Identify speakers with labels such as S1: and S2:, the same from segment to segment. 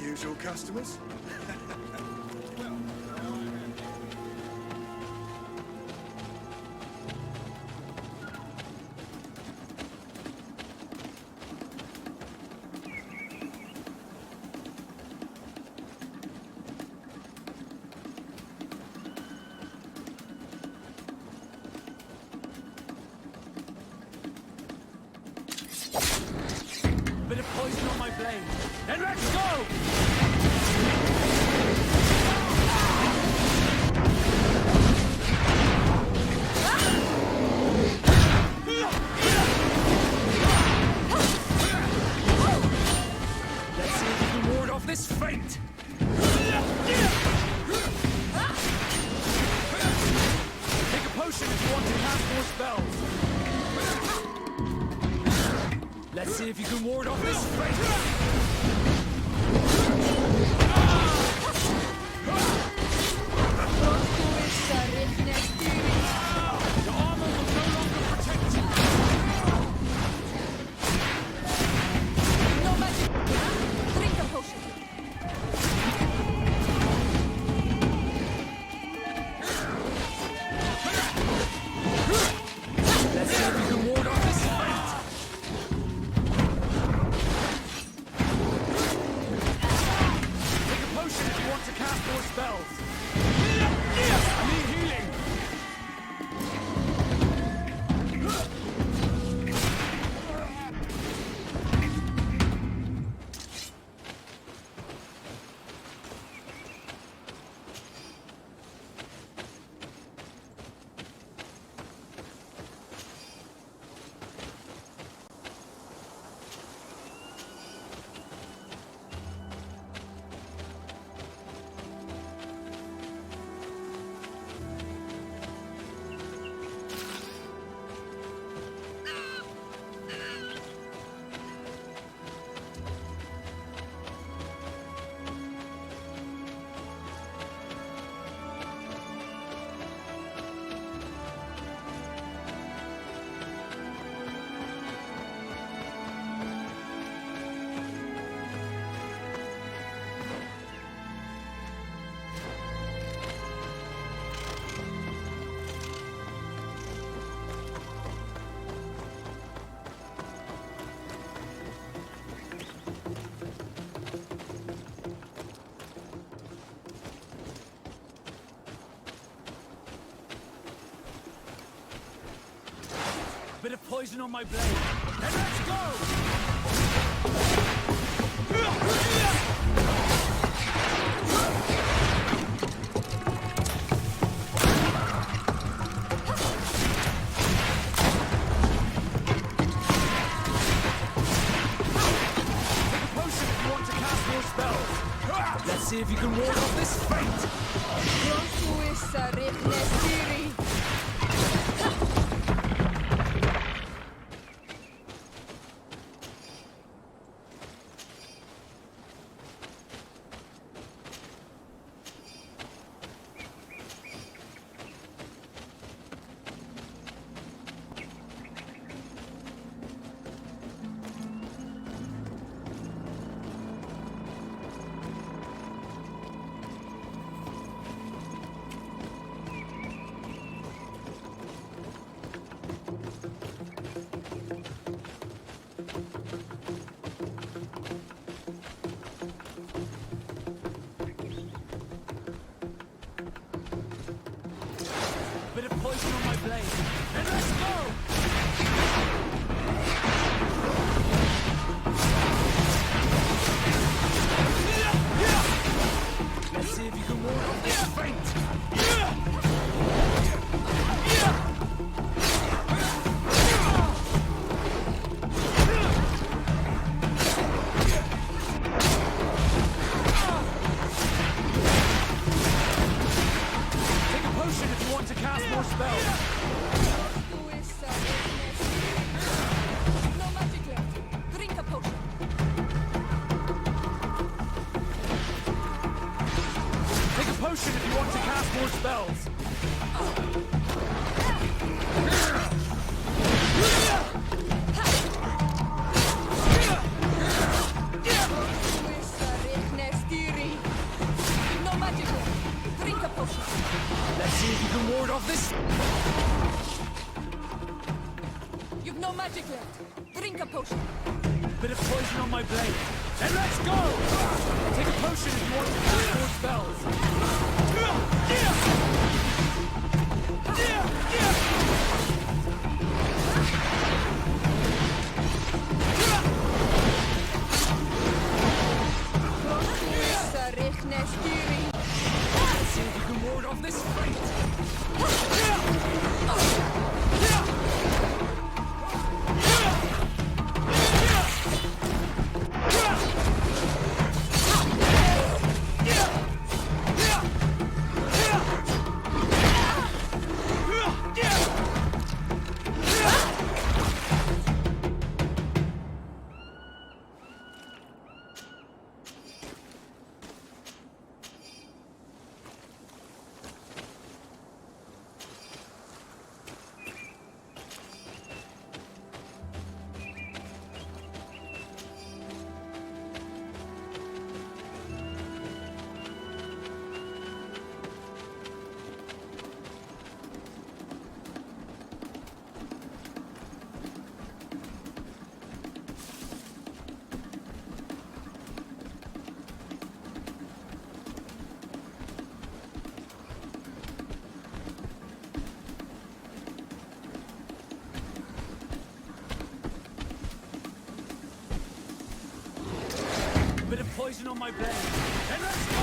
S1: Usual customers?
S2: Bit of poison on my blade. Then let's go! Let's see if we can ward off this fate! Take a potion if you want to cast more spells. Let's see if you can ward off this fate! Your armor will no longer protect you!
S3: No magic. Drink a potion.
S2: Let's see if you can ward off this fate! Take a potion if you want to cast more spells. I need healing! Bit of poison on my blade. And let's go! Take a potion if you want to cast more spells. Let's see if you can ward off this fate. Bit of poison on my blade. And let's go! Let's see if you can ward off this fate. Take a potion if you want to cast more spells.
S3: No magic left. Drink a potion.
S2: Take a potion if you want to cast more spells.
S3: potion.
S2: Let's see if you can ward off this.
S3: You've no magic left. Drink a potion.
S2: Bit of poison on my blade. And let's go! Take a potion if you want to cast more spells. Let's see if you can ward off this fight. Bit of poison on my blade. And let's go!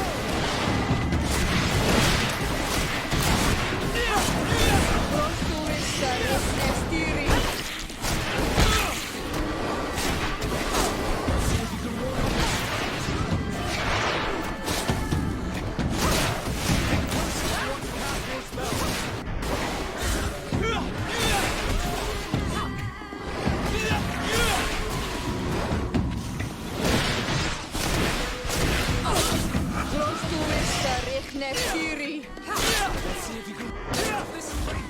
S2: Let's see if you can get off this fight.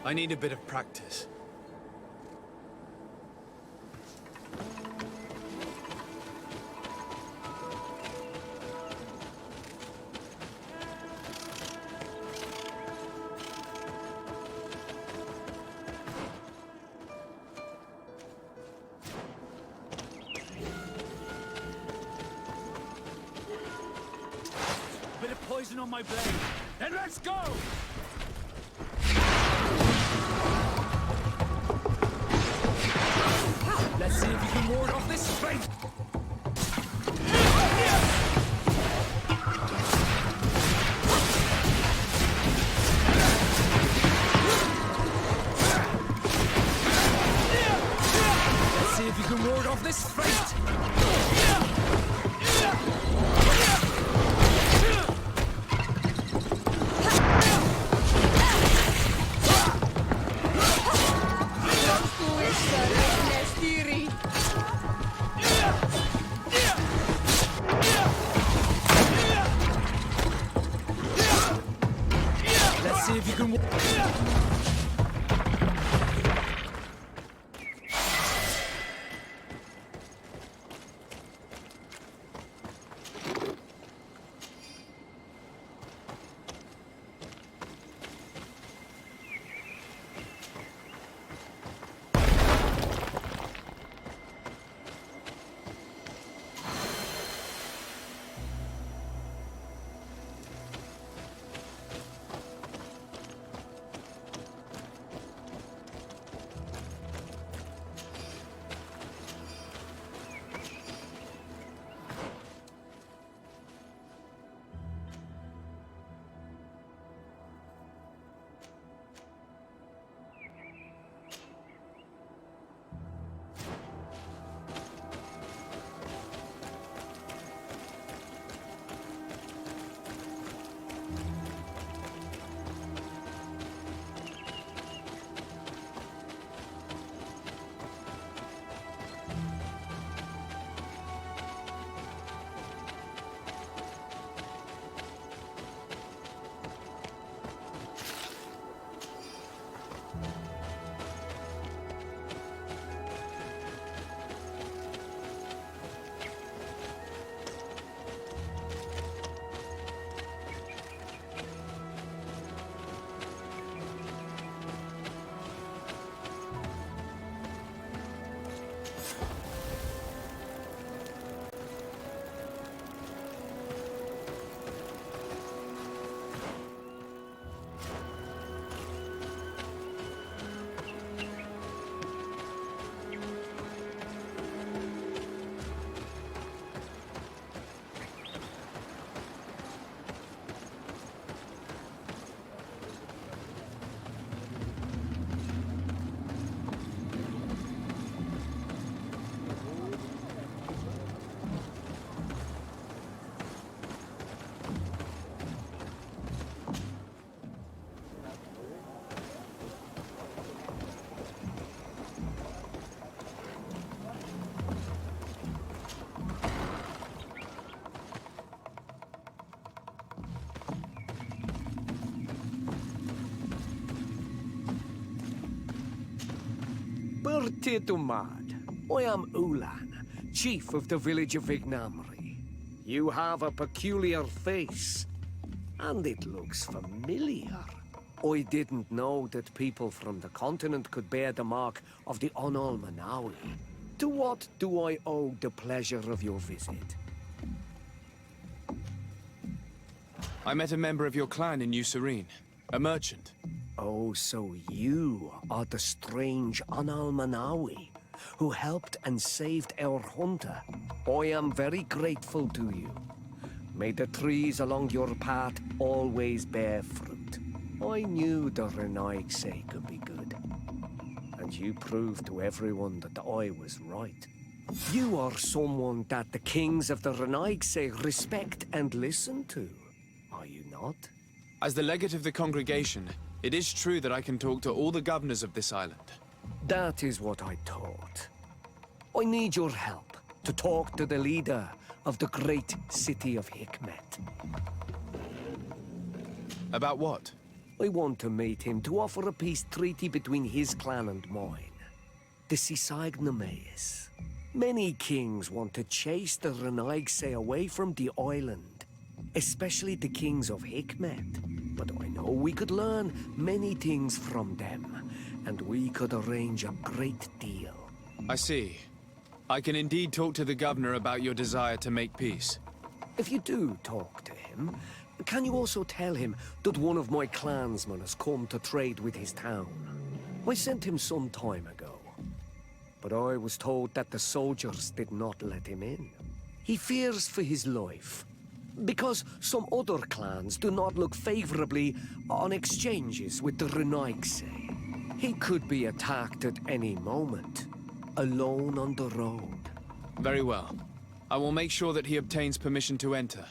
S1: I need a bit of practice.
S2: Bit of poison on my blade. Then let's go! Let's see if you can ward off this fate! Let's see if you can ward off this fate! Let's see if you can.
S1: Bertitumad, I am Ulan, chief of the village of Ignamri. You have a peculiar face, and it looks familiar. I didn't know that people from the continent could bear the mark of the Onalmanawi. To what do I owe the pleasure of your visit?
S4: I met a member of your clan in New Serene, a merchant.
S1: Oh, so you are the strange Onalmanawi who helped and saved our hunter. I am very grateful to you. May the trees along your path always bear fruit. I knew the remède could be good. And you proved to everyone that I was right. You are someone that the kings of the remède respect and listen to. Are you not?
S4: As the legate of the congregation, it is true that I can talk to all the governors of this island.
S1: That is what I thought. I need your help to talk to the leader of the great city of Hikmet.
S4: About what?
S1: I want to meet him to offer a peace treaty between his clan and mine. The Sisagnameis. Many kings want to chase the Renaigse away from the island, especially the kings of Hikmet. But I know we could learn many things from them, and we could arrange a great deal.
S4: I see. I can indeed talk to the governor about your desire to make peace.
S1: If you do talk to him, can you also tell him that one of my clansmen has come to trade with his town? I sent him some time ago, but I was told that the soldiers did not let him in. He fears for his life, because some other clans do not look favorably on exchanges with the Renaigse. He could be attacked at any moment, alone on the road.
S4: Very well. I will make sure that he obtains permission to enter.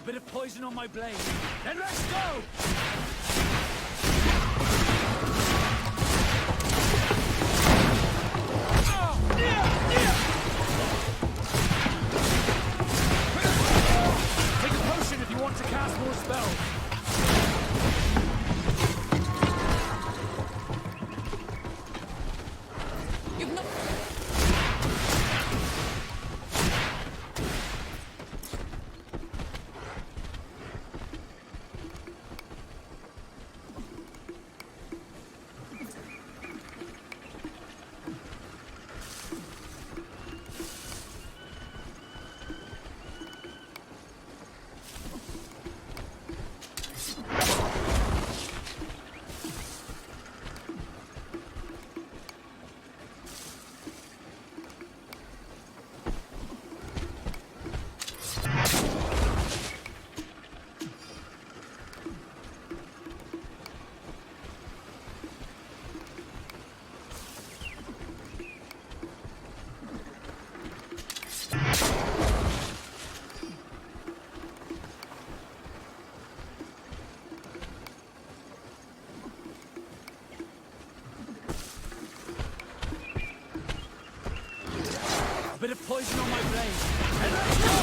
S2: Bit of poison on my blade. Then let's go! Take a potion if you want to cast more spells.
S3: You've no... A bit of poison on my blade. And let's go!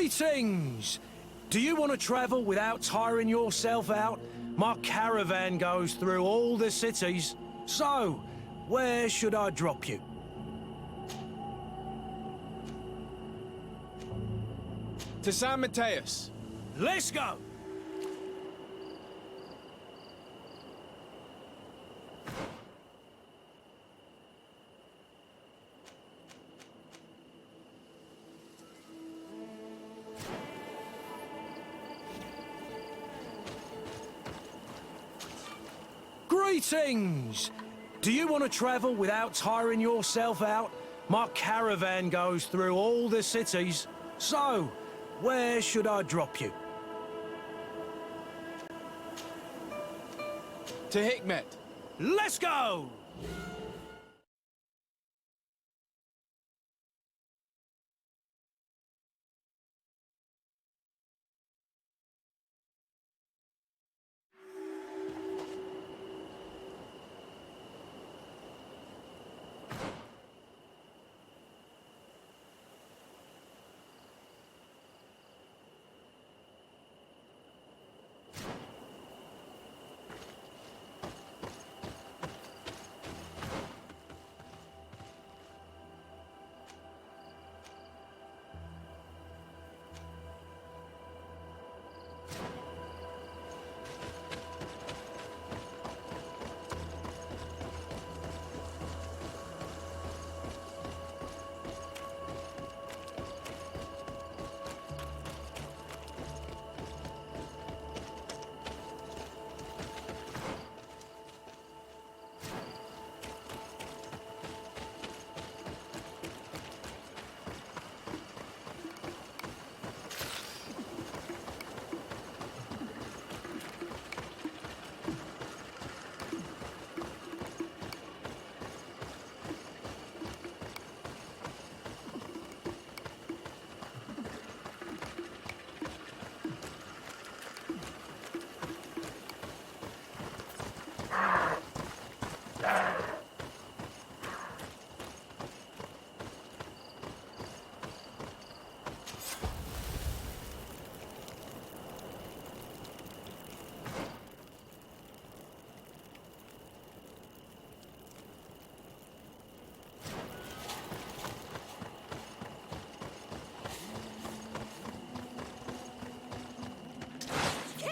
S3: Greetings! Do you want to travel without tiring yourself out? My caravan goes through all the cities. So, where should I drop you?
S4: To San Mateus.
S3: Let's go! Greetings! Do you want to travel without tiring yourself out? My caravan goes through all the cities. So, where should I drop you?
S4: To Hikmet.
S3: Let's go!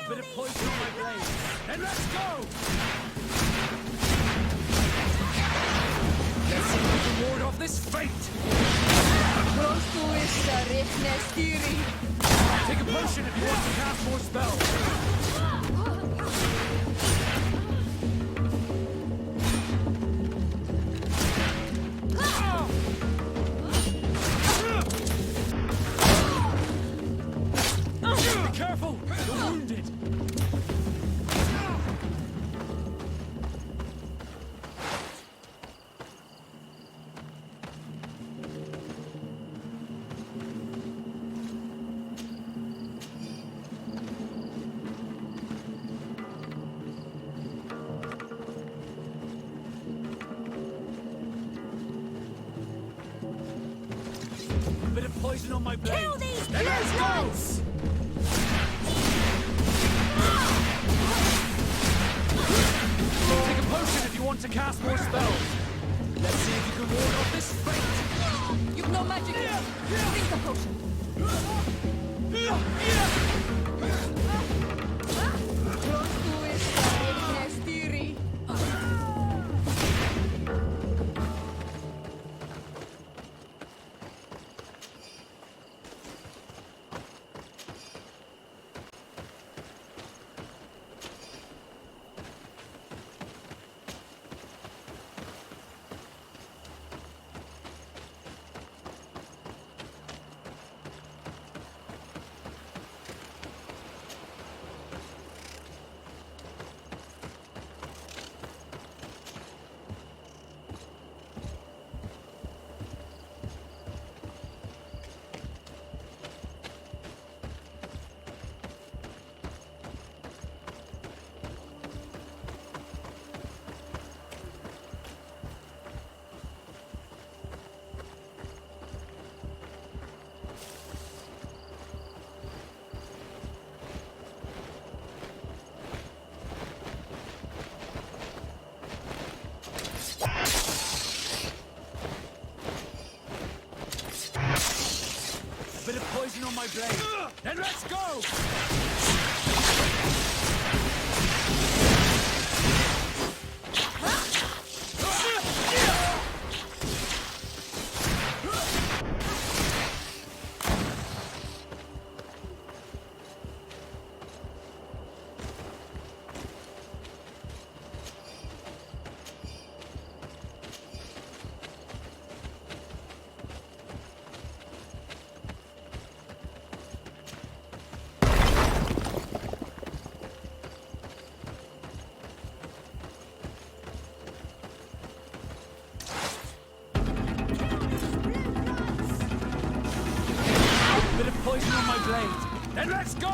S3: Bit of poison on my blade. And let's go! Let's see if we can ward off this fate! Take a potion if you want to cast more spells. Be careful! You're wounded! Bit of poison on my blade.
S5: Kill these
S3: Then let's go!
S5: once!
S3: Take a potion if you want to cast more spells. Let's see if you can ward off this fate.
S5: You've no magic. Drink the potion.
S2: poison on my blade. Then let's go! Poison on my blade. Then let's go!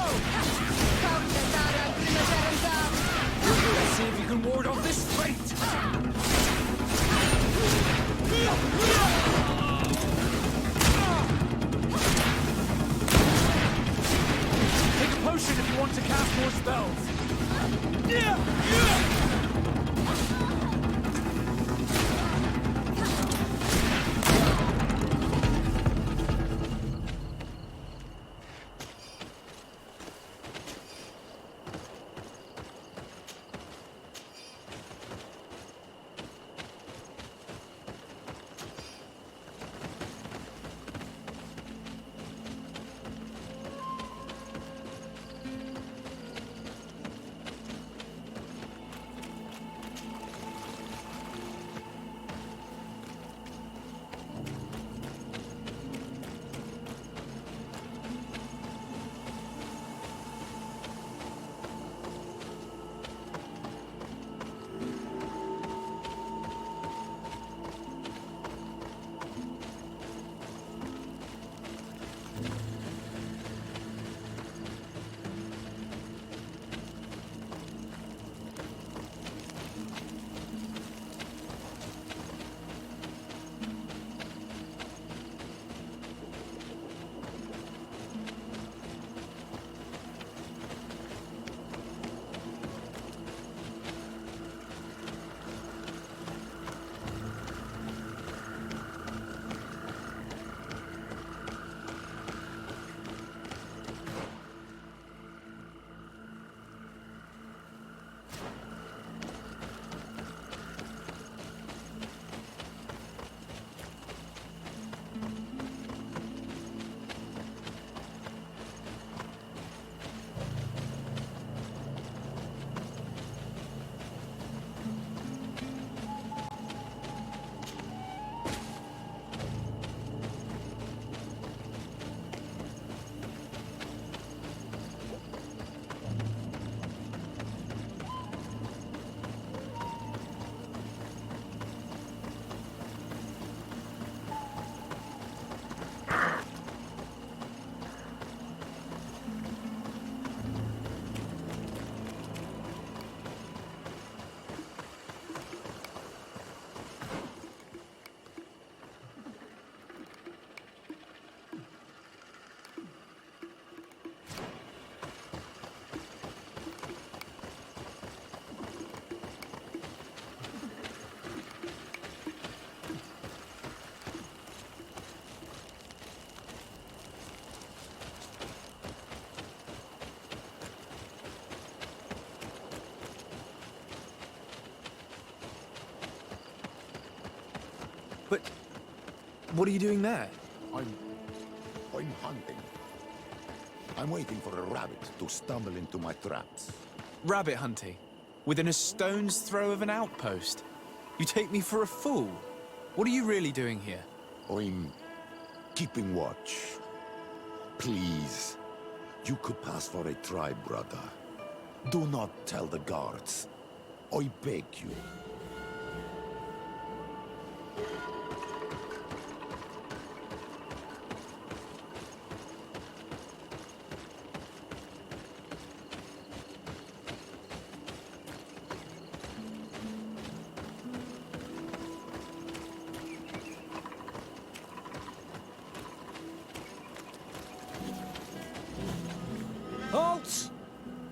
S2: Let's see if you can ward off this fate! Take a potion if you want to cast more spells.
S4: But what are you doing there?
S6: I'm hunting. I'm waiting for a rabbit to stumble into my traps.
S4: Rabbit hunting? Within a stone's throw of an outpost? You take me for a fool. What are you really doing here?
S6: I'm keeping watch. Please, you could pass for a tribe, brother. Do not tell the guards. I beg you.
S3: Halt!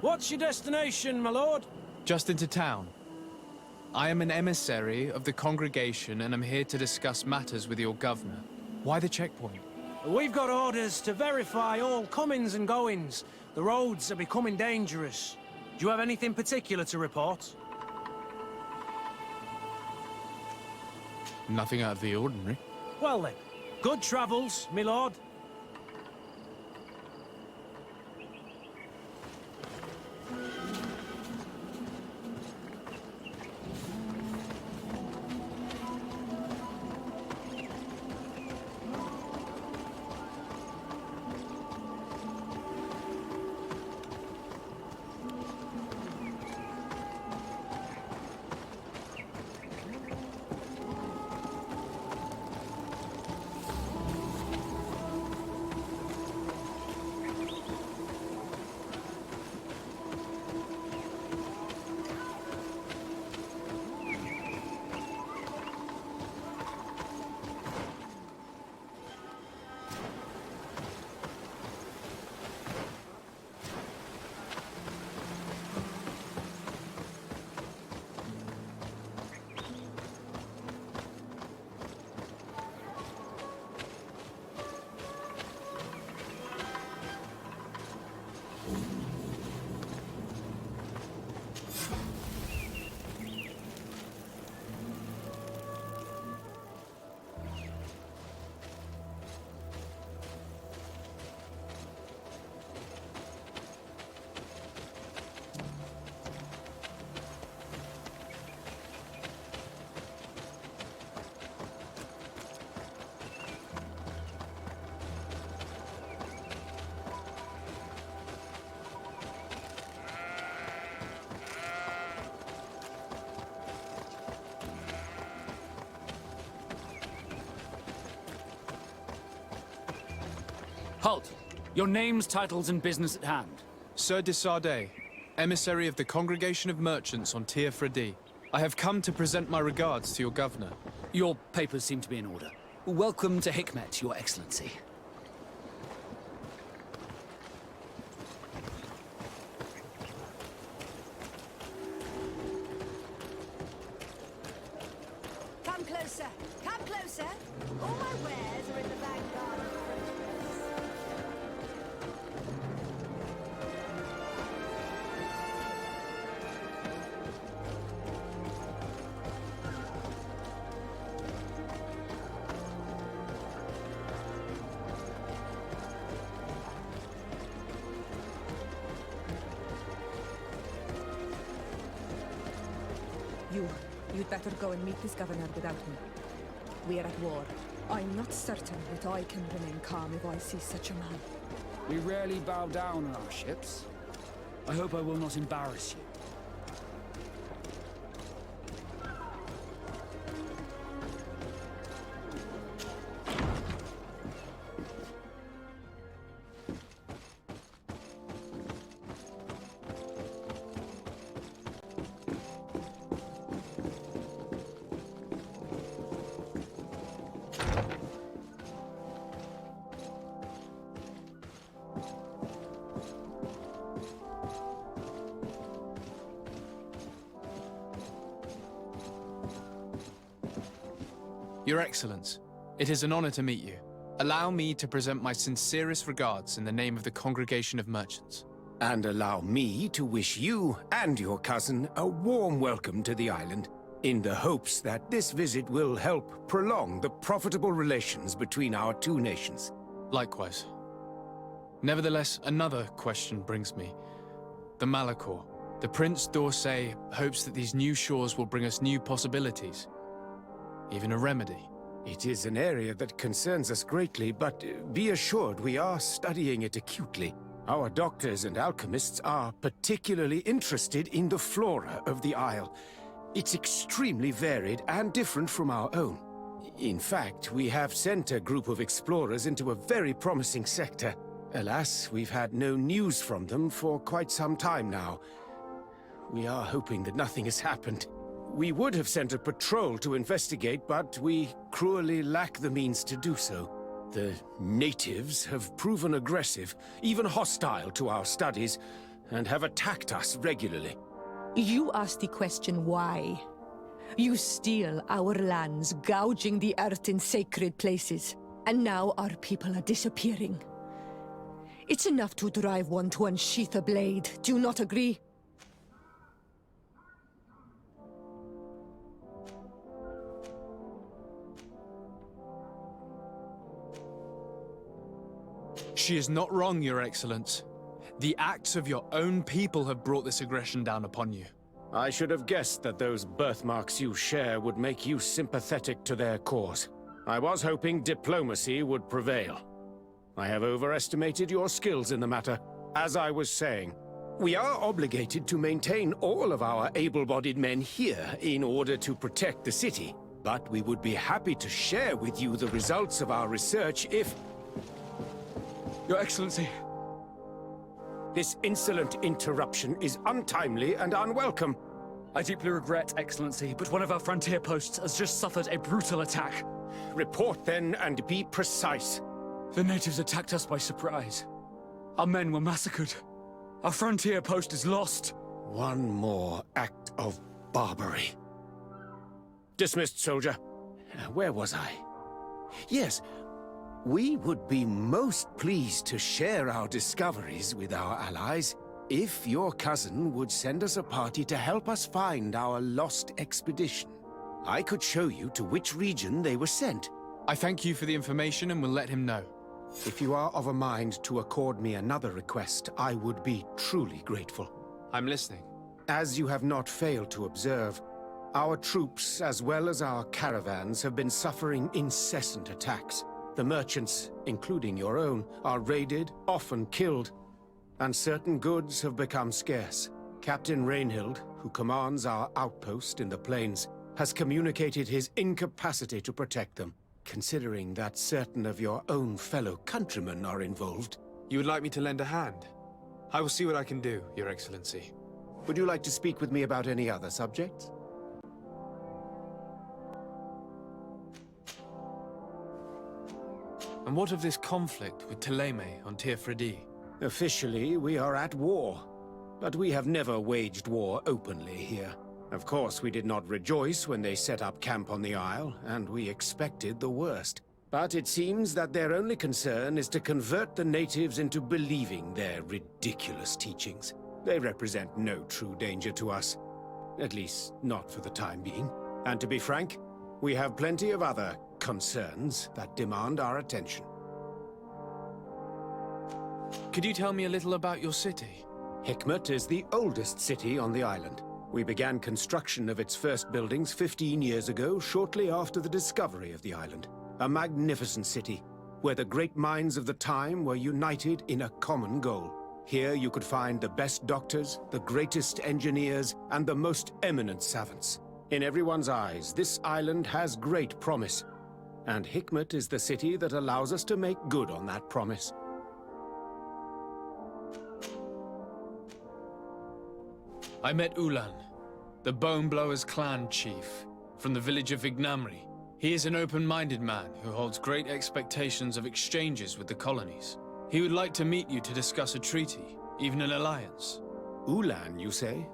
S3: What's your destination, my lord?
S4: Just into town. I am an emissary of the congregation and I'm here to discuss matters with your governor. Why the checkpoint?
S3: We've got orders to verify all comings and goings. The roads are becoming dangerous. Do you have anything particular to report?
S4: Nothing out of the ordinary.
S3: Well then, good travels, my lord.
S2: Halt! Your names, titles, and business at hand.
S4: Sir de Sardet, emissary of the Congregation of Merchants on Tier Fredi. I have come to present my regards to your governor.
S2: Your papers seem to be in order. Welcome to Hikmet, Your Excellency.
S5: Come closer. Come closer. All my wares are in the vanguard.
S7: You'd better go and meet this governor without me. We are at war. I'm not certain that I can remain calm if I see such a man.
S2: We rarely bow down on our ships. I hope I will not embarrass you.
S4: Your Excellence, it is an honor to meet you. Allow me to present my sincerest regards in the name of the Congregation of Merchants.
S1: And allow me to wish you and your cousin a warm welcome to the island, in the hopes that this visit will help prolong the profitable relations between our two nations.
S4: Likewise. Nevertheless, another question brings me. The Malichor. The Prince d'Orsay hopes that these new shores will bring us new possibilities. Even a remedy.
S1: It is an area that concerns us greatly, but be assured we are studying it acutely. Our doctors and alchemists are particularly interested in the flora of the Isle. It's extremely varied and different from our own. In fact, we have sent a group of explorers into a very promising sector. Alas, we've had no news from them for quite some time now. We are hoping that nothing has happened. We would have sent a patrol to investigate, but we cruelly lack the means to do so. The natives have proven aggressive, even hostile to our studies, and have attacked us regularly.
S7: You ask the question why. You steal our lands, gouging the earth in sacred places. And now our people are disappearing. It's enough to drive one to unsheath a blade. Do you not agree?
S4: She is not wrong, Your Excellence. The acts of your own people have brought this aggression down upon you.
S3: I should have guessed that those birthmarks you share would make you sympathetic to their cause. I was hoping diplomacy would prevail. I have overestimated your skills in the matter. As I was saying, we are obligated to maintain all of our able-bodied men here in order to protect the city. But we would be happy to share with you the results of our research if...
S2: Your Excellency.
S3: This insolent interruption is untimely and unwelcome.
S2: I deeply regret, Excellency, but one of our frontier posts has just suffered a brutal attack.
S3: Report then and be precise.
S2: The natives attacked us by surprise. Our men were massacred. Our frontier post is lost.
S3: One more act of barbarity. Dismissed, soldier. Where was I? Yes, we would be most pleased to share our discoveries with our allies if your cousin would send us a party to help us find our lost expedition. I could show you to which region they were sent.
S4: I thank you for the information and will let him know.
S3: If you are of a mind to accord me another request, I would be truly grateful.
S4: I'm listening.
S3: As you have not failed to observe, our troops, as well as our caravans, have been suffering incessant attacks. The merchants, including your own, are raided, often killed, and certain goods have become scarce. Captain Rainhild, who commands our outpost in the plains, has communicated his incapacity to protect them. Considering that certain of your own fellow countrymen are involved.
S4: You would like me to lend a hand? I will see what I can do, Your Excellency.
S3: Would you like to speak with me about any other subjects?
S4: And what of this conflict with Thélème on Tyr Freddy?
S3: Officially, we are at war. But we have never waged war openly here. Of course, we did not rejoice when they set up camp on the Isle, and we expected the worst. But it seems that their only concern is to convert the natives into believing their ridiculous teachings. They represent no true danger to us. At least, not for the time being. And to be frank, we have plenty of other concerns that demand our attention.
S4: Could you tell me a little about your city?
S3: Hikmet is the oldest city on the island. We began construction of its first buildings 15 years ago, shortly after the discovery of the island. A magnificent city, where the great minds of the time were united in a common goal. Here you could find the best doctors, the greatest engineers, and the most eminent savants. In everyone's eyes, this island has great promise, and Hikmet is the city that allows us to make good on that promise.
S4: I met Ulan, the Bone Blowers clan chief, from the village of Vignamri. He is an open-minded man who holds great expectations of exchanges with the colonies. He would like to meet you to discuss a treaty, even an alliance.
S3: Ulan, you say?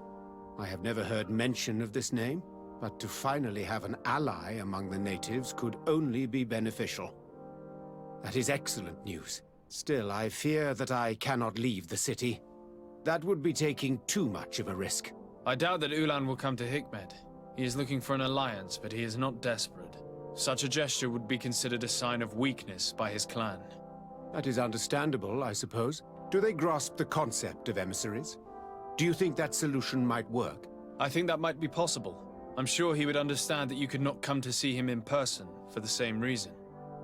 S3: I have never heard mention of this name, but to finally have an ally among the natives could only be beneficial. That is excellent news. Still, I fear that I cannot leave the city. That would be taking too much of a risk.
S4: I doubt that Ulan will come to Hikmet. He is looking for an alliance, but he is not desperate. Such a gesture would be considered a sign of weakness by his clan.
S3: That is understandable, I suppose. Do they grasp the concept of emissaries? Do you think that solution might work?
S4: I think that might be possible. I'm sure he would understand that you could not come to see him in person for the same reason.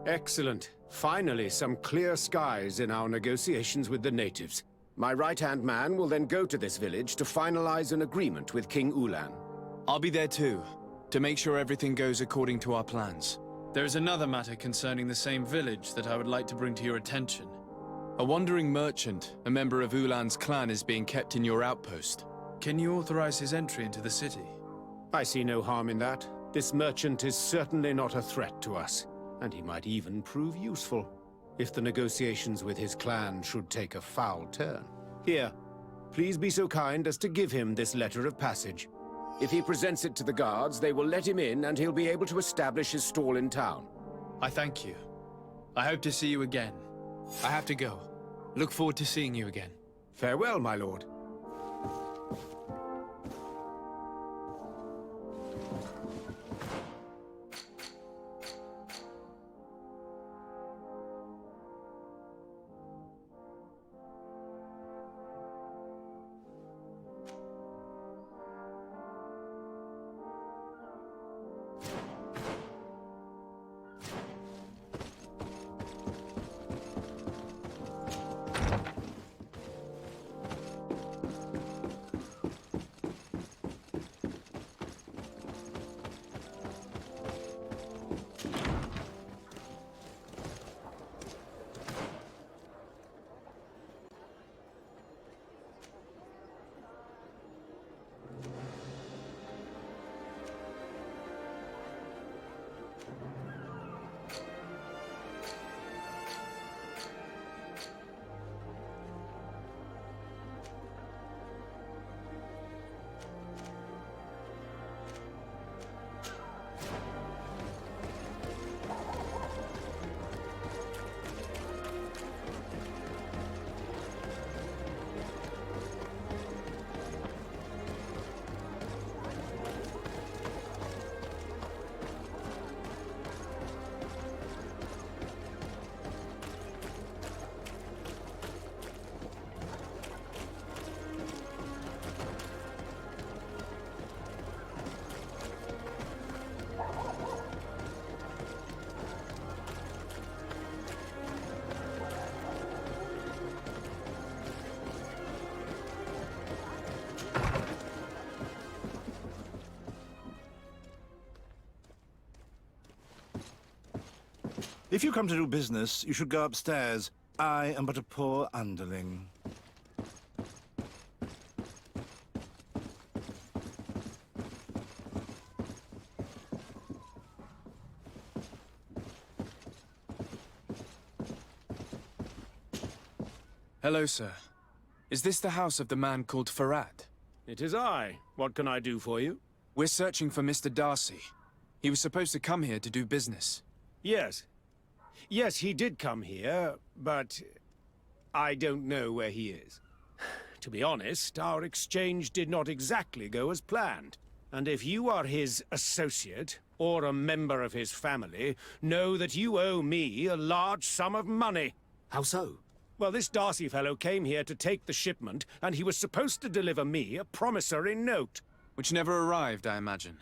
S3: Excellent. Finally, some clear skies in our negotiations with the natives. My right-hand man will then go to this village to finalize an agreement with King Ulan.
S4: I'll be there too, to make sure everything goes according to our plans. There is another matter concerning the same village that I would like to bring to your attention. A wandering merchant, a member of Ulan's clan, is being kept in your outpost. Can you authorize his entry into the city?
S3: I see no harm in that. This merchant is certainly not a threat to us, and he might even prove useful, if the negotiations with his clan should take a foul turn. Here, please be so kind as to give him this letter of passage. If he presents it to the guards, they will let him in and he'll be able to establish his stall in town.
S4: I thank you. I hope to see you again. I have to go. Look forward to seeing you again.
S3: Farewell, my lord.
S8: If you come to do business, you should go upstairs. I am but a poor underling.
S4: Hello, sir. Is this the house of the man called Farad?
S3: It is I. What can I do for you?
S4: We're searching for Mr. Darcy. He was supposed to come here to do business.
S3: Yes. Yes, he did come here, but I don't know where he is. To be honest, our exchange did not exactly go as planned. And if you are his associate, or a member of his family, know that you owe me a large sum of money.
S2: How so?
S3: Well, this Darcy fellow came here to take the shipment, and he was supposed to deliver me a promissory note.
S4: Which never arrived, I imagine.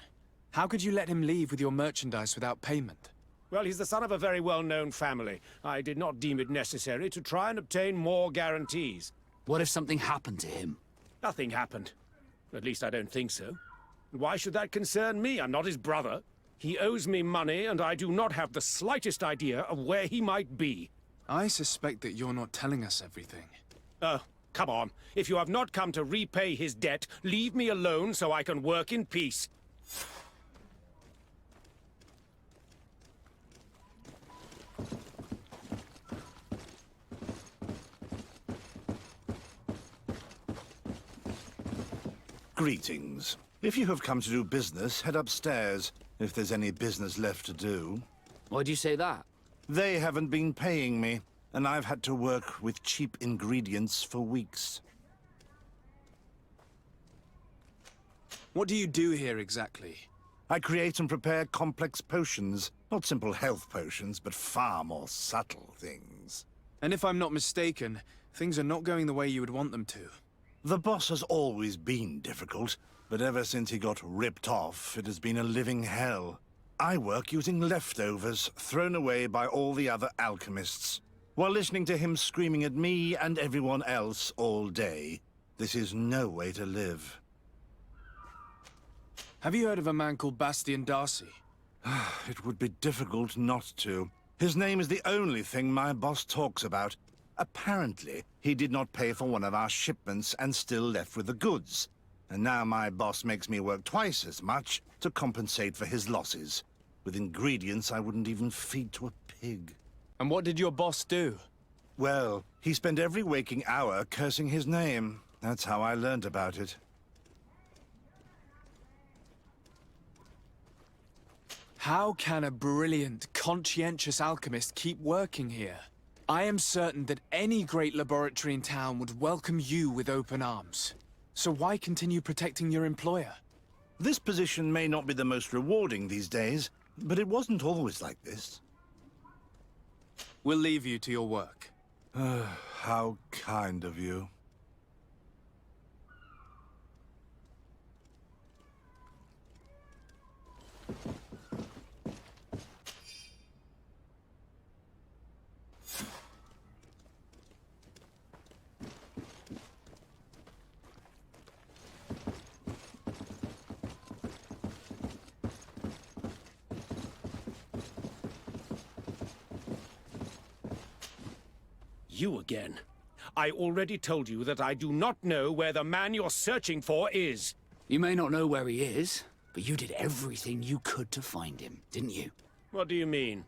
S4: How could you let him leave with your merchandise without payment?
S3: Well, he's the son of a very well-known family. I did not deem it necessary to try and obtain more guarantees.
S2: What if something happened to him?
S3: Nothing happened. At least I don't think so. Why should that concern me? I'm not his brother. He owes me money, and I do not have the slightest idea of where he might be.
S4: I suspect that you're not telling us everything.
S3: Come on. If you have not come to repay his debt, leave me alone so I can work in peace.
S8: Greetings. If you have come to do business, head upstairs, if there's any business left to do.
S2: Why do you say that?
S8: They haven't been paying me, and I've had to work with cheap ingredients for weeks.
S4: What do you do here exactly?
S8: I create and prepare complex potions. Not simple health potions, but far more subtle things.
S4: And if I'm not mistaken, things are not going the way you would want them to.
S8: The boss has always been difficult, but ever since he got ripped off, it has been a living hell. I work using leftovers thrown away by all the other alchemists, while listening to him screaming at me and everyone else all day. This is no way to live.
S4: Have you heard of a man called Bastian Darcy?
S8: It would be difficult not to. His name is the only thing my boss talks about. Apparently, he did not pay for one of our shipments and still left with the goods. And now my boss makes me work twice as much to compensate for his losses. With ingredients I wouldn't even feed to a pig.
S4: And what did your boss do?
S8: Well, he spent every waking hour cursing his name. That's how I learned about it.
S4: How can a brilliant, conscientious alchemist keep working here? I am certain that any great laboratory in town would welcome you with open arms. So why continue protecting your employer?
S8: This position may not be the most rewarding these days, but it wasn't always like this.
S4: We'll leave you to your work.
S8: How kind of you.
S3: You again. I already told you that I do not know where the man you're searching for is.
S2: You may not know where he is, but you did everything you could to find him, didn't you?
S3: What do you mean?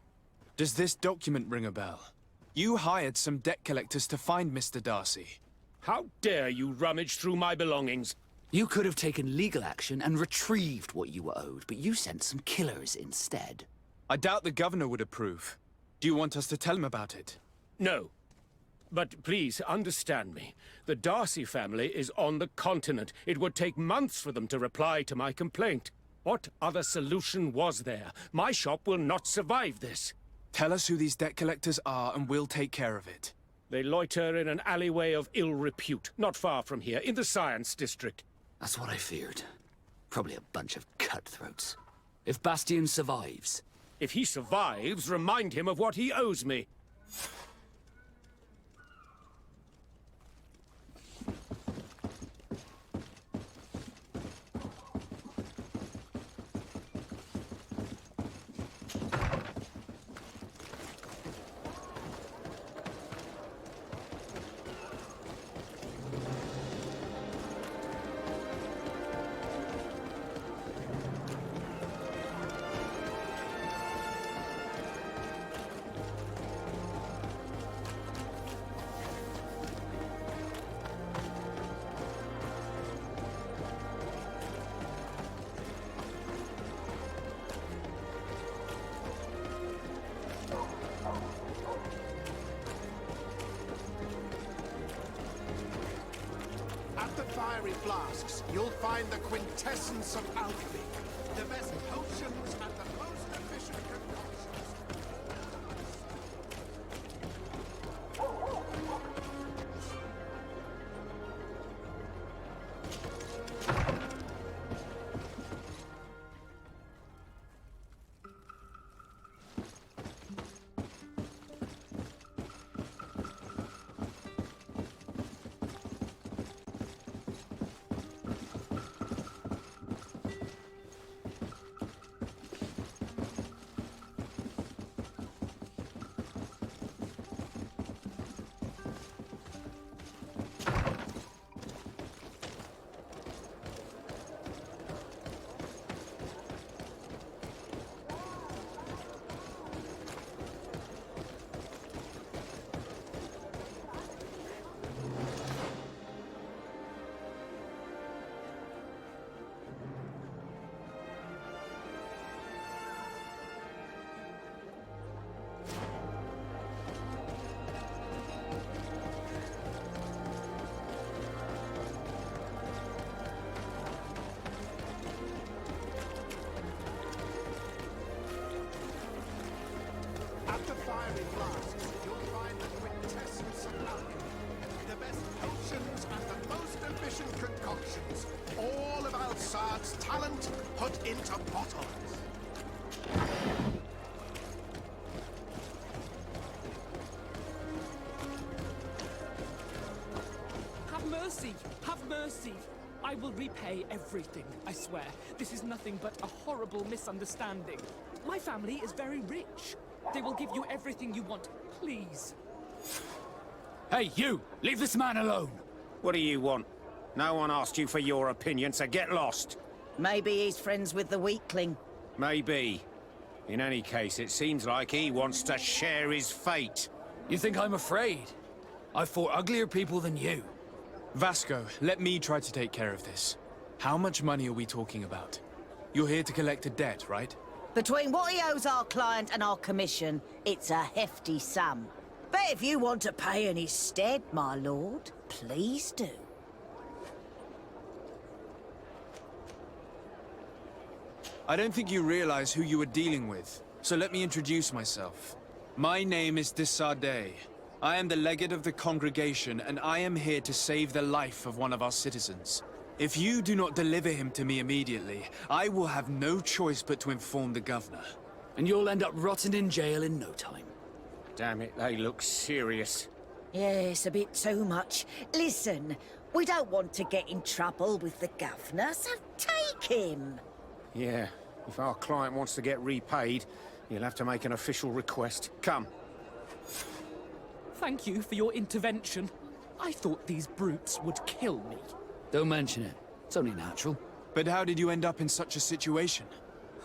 S4: Does this document ring a bell? You hired some debt collectors to find Mr. Darcy.
S3: How dare you rummage through my belongings?
S2: You could have taken legal action and retrieved what you were owed, but you sent some killers instead.
S4: I doubt the governor would approve. Do you want us to tell him about it?
S3: No. But please, understand me. The Darcy family is on the continent. It would take months for them to reply to my complaint. What other solution was there? My shop will not survive this.
S4: Tell us who these debt collectors are and we'll take care of it.
S3: They loiter in an alleyway of ill repute, not far from here, in the Science District.
S2: That's what I feared. Probably a bunch of cutthroats. If Bastian survives...
S3: If he survives, remind him of what he owes me.
S9: At the fiery flasks, you'll find the quintessence of alchemy. The best potions and the most efficient concoctions. At the fiery flasks, you'll find the quintessence of alchemy. The best potions and the most efficient concoctions. All of Alsad's talent put into bottles.
S10: Have mercy! Have mercy! I will repay everything, I swear. This is nothing but a horrible misunderstanding. My family is very rich. They will give you everything you want, please.
S2: Hey, you! Leave this man alone!
S3: What do you want? No one asked you for your opinion, so get lost.
S11: Maybe he's friends with the weakling.
S3: Maybe. In any case, it seems like he wants to share his fate.
S2: You think I'm afraid? I fought uglier people than you.
S4: Vasco, let me try to take care of this. How much money are we talking about? You're here to collect a debt, right?
S11: Between what he owes our client and our commission, it's a hefty sum. But if you want to pay in his stead, my lord, please do.
S4: I don't think you realize who you are dealing with, so let me introduce myself. My name is Desade. I am the legate of the congregation, and I am here to save the life of one of our citizens. If you do not deliver him to me immediately, I will have no choice but to inform the governor.
S2: And you'll end up rotting in jail in no time.
S3: Damn it, they look serious.
S11: Yes, a bit too much. Listen, we don't want to get in trouble with the governor, so take him.
S3: Yeah, if our client wants to get repaid, you'll have to make an official request. Come.
S10: Thank you for your intervention. I thought these brutes would kill me.
S2: Don't mention it. It's only natural.
S4: But how did you end up in such a situation?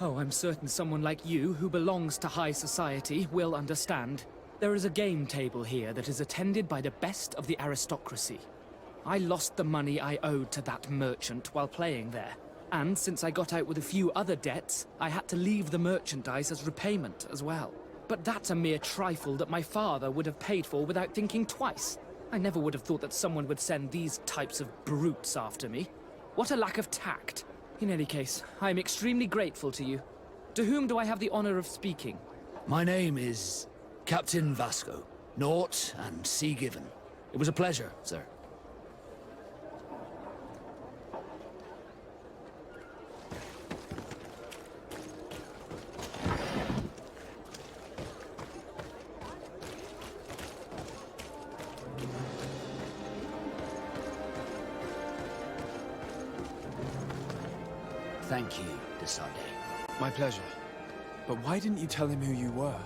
S10: Oh, I'm certain someone like you, who belongs to high society, will understand. There is a game table here that is attended by the best of the aristocracy. I lost the money I owed to that merchant while playing there. And since I got out with a few other debts, I had to leave the merchandise as repayment as well. But that's a mere trifle that my father would have paid for without thinking twice. I never would have thought that someone would send these types of brutes after me. What a lack of tact. In any case, I am extremely grateful to you. To whom do I have the honor of speaking?
S2: My name is Captain Vasco. Naught and sea given. It was a pleasure, sir. Thank you, Desade.
S4: My pleasure. But why didn't you tell him who you were?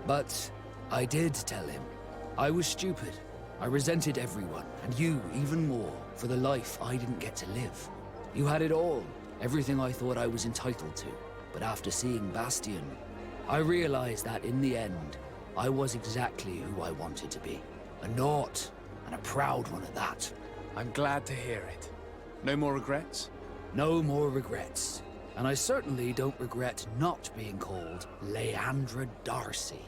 S2: But I did tell him. I was stupid. I resented everyone, and you even more, for the life I didn't get to live. You had it all, everything I thought I was entitled to. But after seeing Bastion, I realized that in the end, I was exactly who I wanted to be. A naught, and a proud one at that.
S4: I'm glad to hear it. No more regrets?
S2: No more regrets. And I certainly don't regret not being called Leandra Darcy.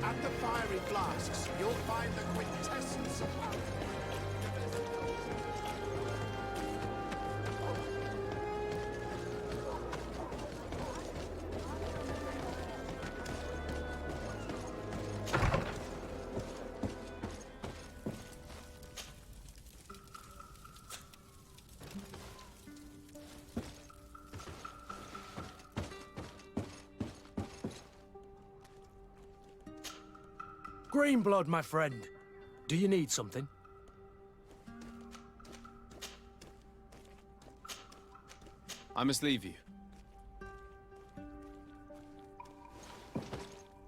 S9: At the fiery flasks, you'll find the quintessence of
S12: Greenblood, my friend. Do you need something?
S4: I must leave you.